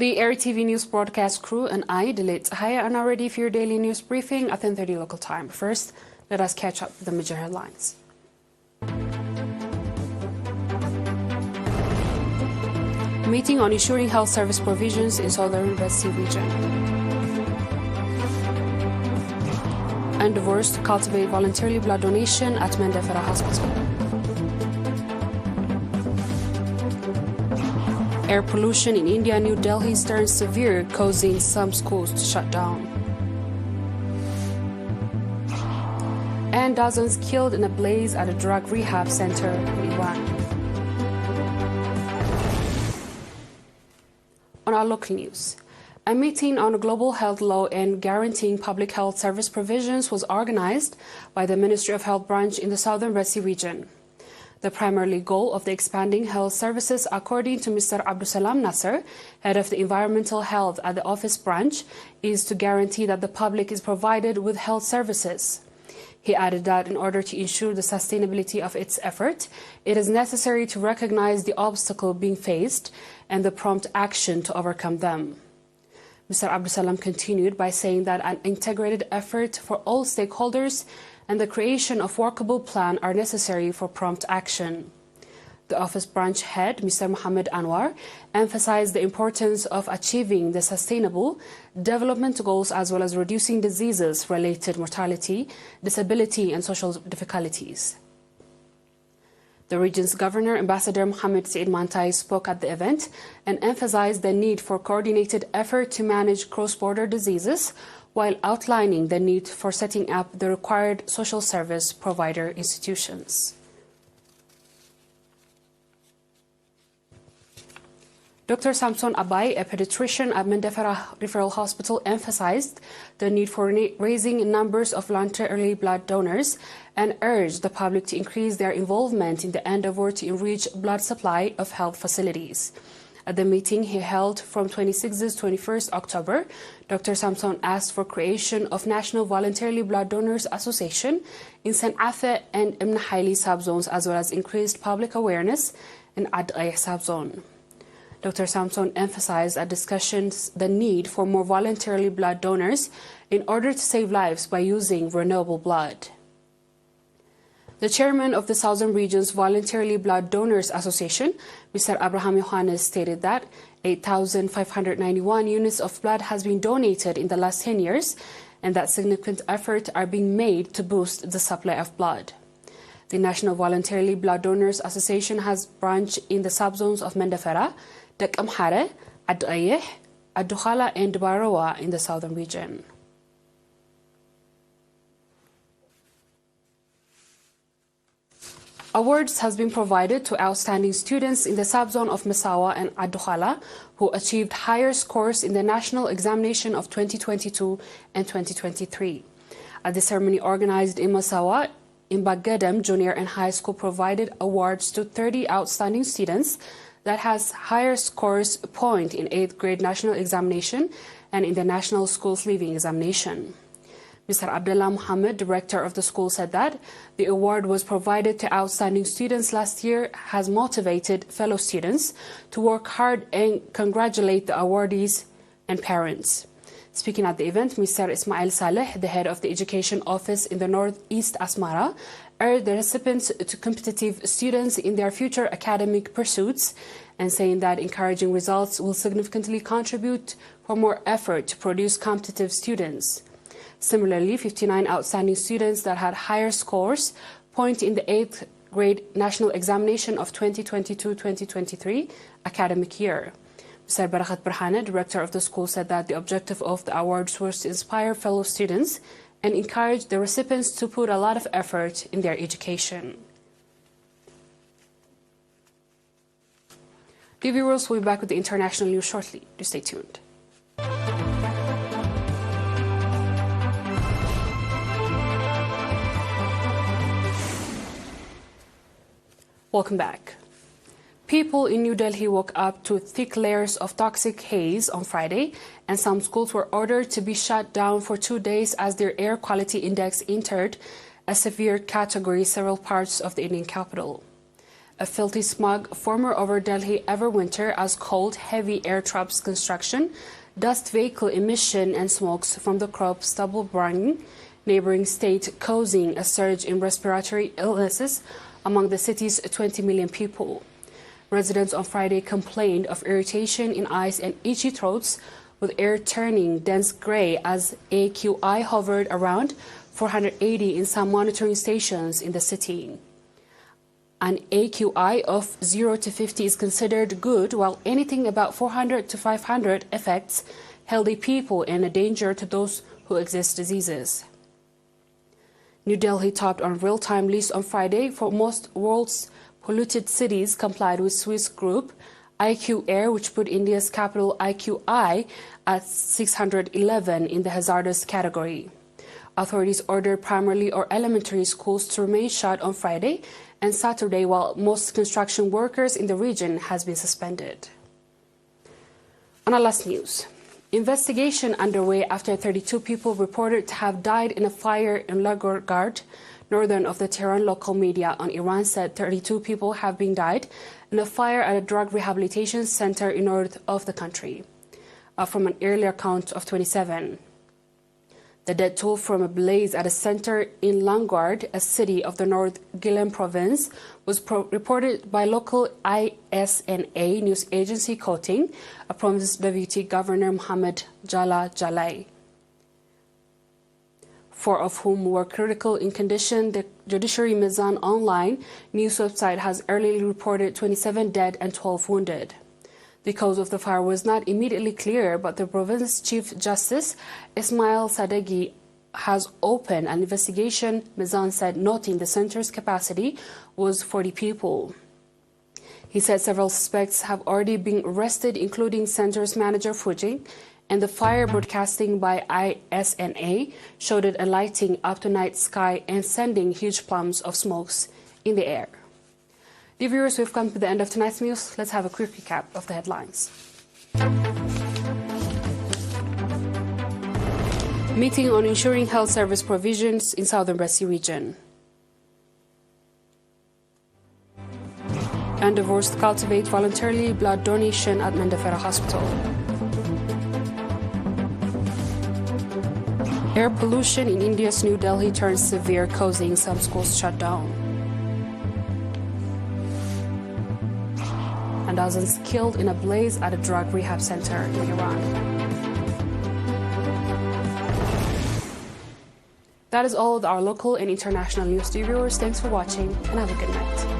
The ERi-TV news broadcast crew and I, Delit Haya, are now ready for your daily news briefing at 10:30 local time. First, let us catch up with the major headlines. Meeting on insuring health service provisions in Southern Red Sea region. Endeavors to cultivate voluntarily blood donation at Mandefera Hospital. Air pollution in India, New Delhi turns severe, causing some schools to shut down. And dozens killed in a blaze at a drug rehab center in Iran. On our local news, a meeting on global health law and guaranteeing public health service provisions was organized by the Ministry of Health branch in the Southern Red Sea region. The primary goal of the expanding health services, according to Mr. Abdusalam Nasser, head of the environmental health at the office branch, is to guarantee that the public is provided with health services. He added that in order to ensure the sustainability of its effort, it is necessary to recognize the obstacle being faced and the prompt action to overcome them. Mr. Abdusalam continued by saying that an integrated effort for all stakeholders and the creation of workable plan are necessary for prompt action. The office branch head, Mr. Mohammed Anwar, emphasized the importance of achieving the sustainable development goals as well as reducing diseases-related mortality, disability and social difficulties. The region's governor, Ambassador Mohammed Said Mantai, spoke at the event and emphasized the need for coordinated effort to manage cross-border diseases while outlining the need for setting up the required social service provider institutions. Dr. Samson Abai, a pediatrician at Mandefera Referral Hospital, emphasized the need for raising numbers of voluntarily blood donors and urged the public to increase their involvement in the endeavor to enrich blood supply of health facilities. At the meeting he held from 26th to 21st October, Dr. Samson asked for creation of National Voluntarily Blood Donors Association in San'afe and Ibn Haili subzones, as well as increased public awareness in Ad-Ayh subzone. Dr. Samson emphasized at discussions the need for more voluntarily blood donors in order to save lives by using renewable blood. The chairman of the Southern Region's Voluntarily Blood Donors Association, Mr. Abraham Yohannes, stated that 8,591 units of blood has been donated in the last 10 years and that significant efforts are being made to boost the supply of blood. The National Voluntarily Blood Donors Association has branch in the subzones of Mandefera, Dekamhare, Ad-Ayh, Ad-Dukhala and Barawa in the southern region. Awards has been provided to outstanding students in the subzone of Masawa and Ad-Dukhala who achieved higher scores in the national examination of 2022 and 2023. At the ceremony organized in Masawa, Imbagadam Junior and High School provided awards to 30 outstanding students that has higher scores point in 8th grade national examination and in the national schools leaving examination. Mr. Abdullah Muhammad, director of the school, said that the award was provided to outstanding students last year has motivated fellow students to work hard and congratulate the awardees and parents. Speaking at the event, Mr. Ismail Saleh, the head of the education office in the Northeast Asmara, urged the recipients to competitive students in their future academic pursuits and saying that encouraging results will significantly contribute for more effort to produce competitive students. Similarly, 59 outstanding students that had higher scores point in the 8th grade national examination of 2022-2023 academic year. Mr. Barakat Burhane, director of the school, said that the objective of the awards was to inspire fellow students and encourage the recipients to put a lot of effort in their education. The viewers will be back with the international news shortly. Do stay tuned. Welcome back. People in New Delhi woke up to thick layers of toxic haze on Friday, and some schools were ordered to be shut down for 2 days as their air quality index entered a severe category in several parts of the Indian capital. A filthy smog former over Delhi Everwinter as cold, heavy air traps construction, dust vehicle emission and smokes from the crop stubble burning, neighboring state causing a surge in respiratory illnesses among the city's 20 million people. Residents on Friday complained of irritation in eyes and itchy throats, with air turning dense grey as AQI hovered around 480 in some monitoring stations in the city. An AQI of 0 to 50 is considered good, while anything about 400 to 500 affects healthy people and a danger to those who exist diseases. New Delhi topped on real-time list on Friday for most world's polluted cities, complied with Swiss group IQ Air, which put India's capital IQI at 611 in the hazardous category. Authorities ordered primary or elementary schools to remain shut on Friday and Saturday, while most construction workers in the region has been suspended. On our last news, investigation underway after 32 people reported to have died in a fire in Lagorgard, northern of the Tehran. Local media on Iran said 32 people have been died in a fire at a drug rehabilitation center in north of the country, from an earlier count of 27. The death toll from a blaze at a center in Langard, a city of the North Gulen province, was reported by local ISNA news agency quoting a province deputy governor Mohammed Jala Jalai, 4 of whom were critical in condition. The Judiciary Mizan online news website has earlier reported 27 dead and 12 wounded. The cause of the fire was not immediately clear, but the province Chief Justice Ismail Sadeghi has opened an investigation, Mizan said, noting the center's capacity was 40 people. He said several suspects have already been arrested, including center's manager Fuji, and the fire broadcasting by ISNA showed it lighting up the night sky and sending huge plumes of smokes in the air. Dear viewers, we've come to the end of tonight's news. Let's have a quick recap of the headlines. Meeting on ensuring health service provisions in Southern Red Sea region. And divorced cultivate voluntarily blood donation at Mandafera Hospital. Air pollution in India's New Delhi turns severe, causing some schools shut down. And dozens killed in a blaze at a drug rehab center in Iran. That is all of our local and international news. Dear viewers, thanks for watching and have a good night.